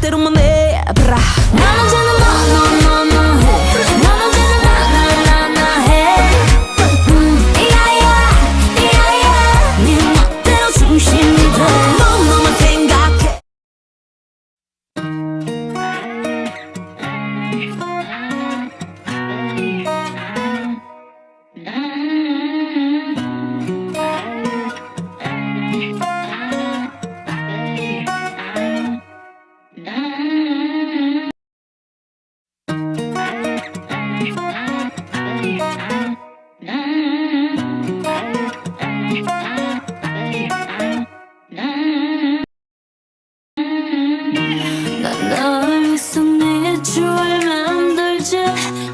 멋대로만 해 브라. 난 언제나 너너너너해. 난 언제나 나나나나해. 이야야 이야야 네 멋대로 중심이 돼. 너만 생각해.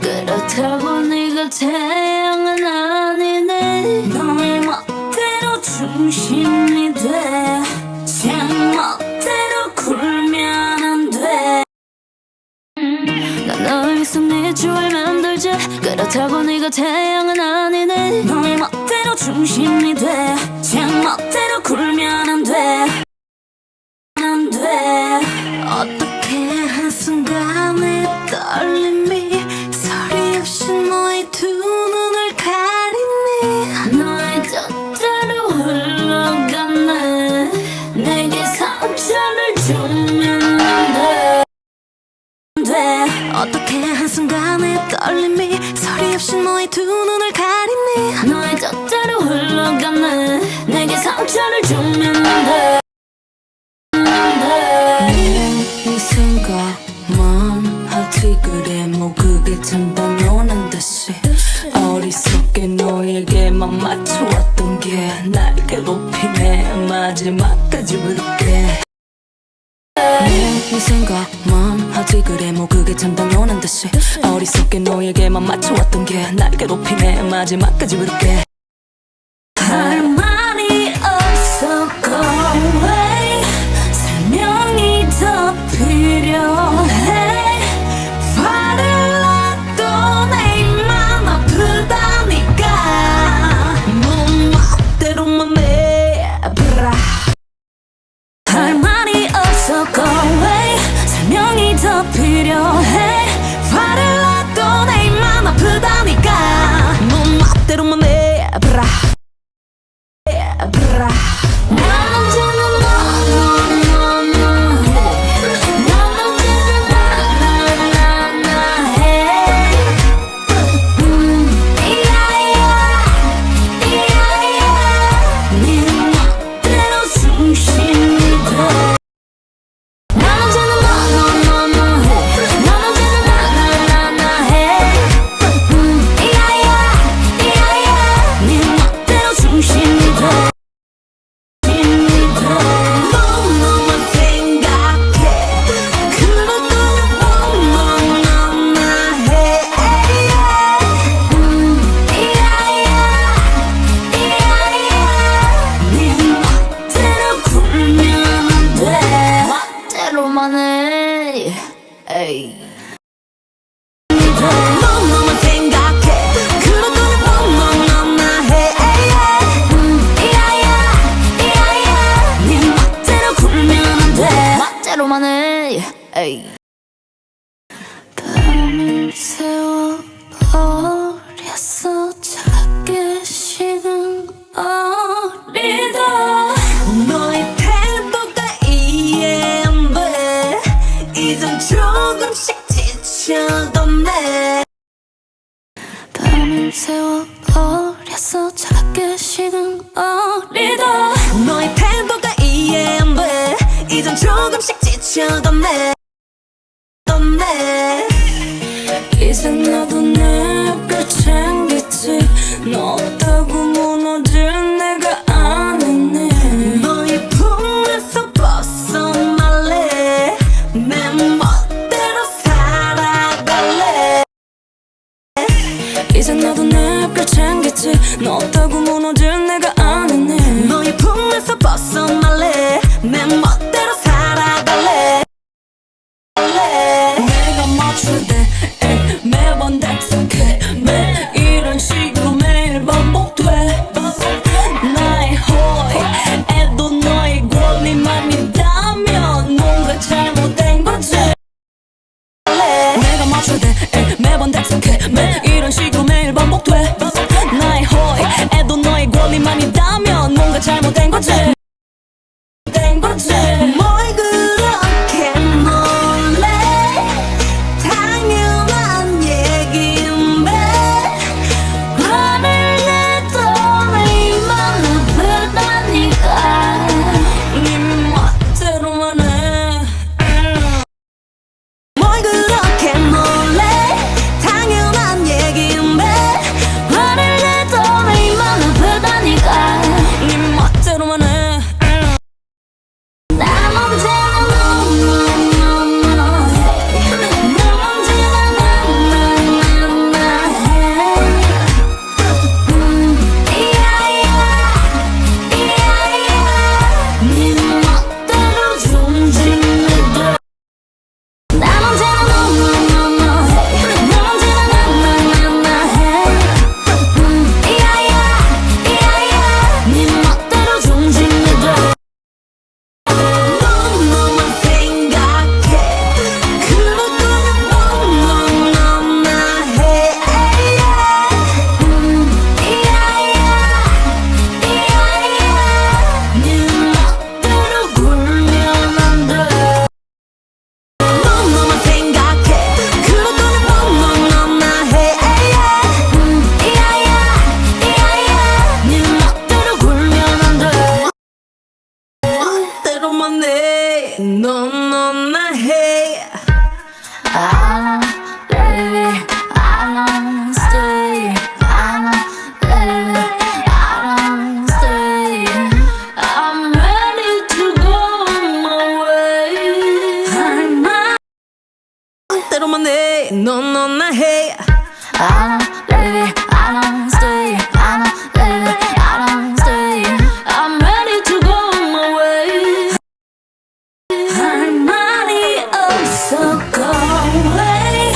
그렇다고 네가 태양은 아니네. 너의 멋대로 중심이 돼. 제 멋대로 굴면 안 돼. 난 너를 위해서 네 주얼 만들지. 그렇다고 네가 태양은 아니네. 너의 멋대로 중심이 돼. 제 멋대로 굴면 안 돼. 안 돼. 어떻게 한순간에 떨림이 소리 없이 너의 두 눈을 가리니. 너의 뜻대로 흘러가네. 내게 상처를 주면 안 돼. 어떻게 한순간에 떨림이 소리 없이 너의 두 눈을 가리니. 너의 뜻대로 흘러가네. 내게 상처를 주면 안 돼. 이 생각만 하지 그래 뭐 그게 참 당연한 듯이 어리석게 너에게만 맞춰왔던 게 날 괴롭히네. 마지막까지 부를게. 이 생각만 하지 그래 뭐 그게 참 당연한 듯이 어리석게 너에게만 맞춰왔던 게 날 괴롭히네. 마지막까지 부를게. 할 말이 없어 go away. 설명이 더 필요해. 화를 놔도 내 맘 아프다니까. 넌 멋대로만 해 브라. 할 말이 없어 go away. 설명이 더 필요해. 화를 놔도 내 맘 아프다니까. 넌 멋대로만 해 브라. 브라. 난 언제나 너너너너해. 난 언제나 나나나나해. 이야야 이야야 네 멋대로 중심이 돼. 난 언제나 너너너너해. 난 언제나 나나나나해. 이야야 이야야 네 멋대로 중심이 돼. 너만 생각해. 그것도 너무너무나 해. 네 멋대로 굴면 안 돼. 멋대로만 해. 에이. 너만 생각해. 그것도 너무너무나 해. 네 멋대로 굴면 안 돼. 멋대로만 해. 에이. 밤을 새워 버렸어. 작게 식은 어리다. 너의 태도가 이해 안 돼. 이젠 조금씩 지쳐갔네. 밤을 새워 버렸어. 작게 식은 어리다. 너의 태도가 이해 안 돼. 이젠 조금씩 지쳐갔네. 이제 나도 내가 챙겼지. 너 없다고 무너질 내가 아니네. 너의 품에서 벗어날래. 내 멋대로 살아갈래. 이제 나도 내가 챙겼지. 너 없다고 무너질 내가 아니네. 너의 품에서 벗어날래. 내 멋대로 살아갈래. 내가 맞출 때 매번 that's okay. 매 이런 식으로 매일 반복 맘대로만 해 넌 나 해 I don't let it, I don't stay. I don't let it, I don't stay. I'm ready to go on my way. 할 말이 없어 go away.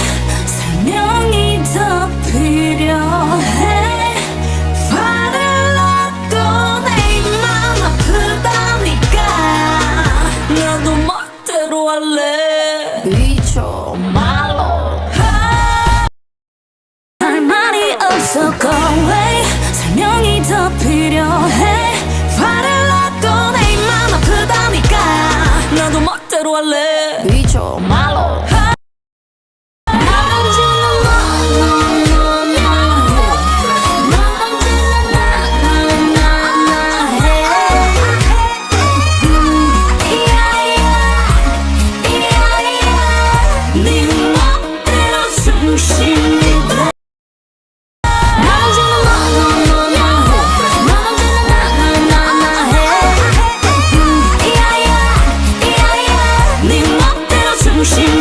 설명이 더 필요해. 화를 났고 내 맘 아프다니까 나도 멋대로 할래. 비춰 말로 할 말이 없어 go away. 설명이 더 필요해. 화를 났고 내 맘 아프다니까 나도 멋대로 할래. 비춰 말로 네 멋대로 숨쉬네. 네 멋대로 숨쉬네.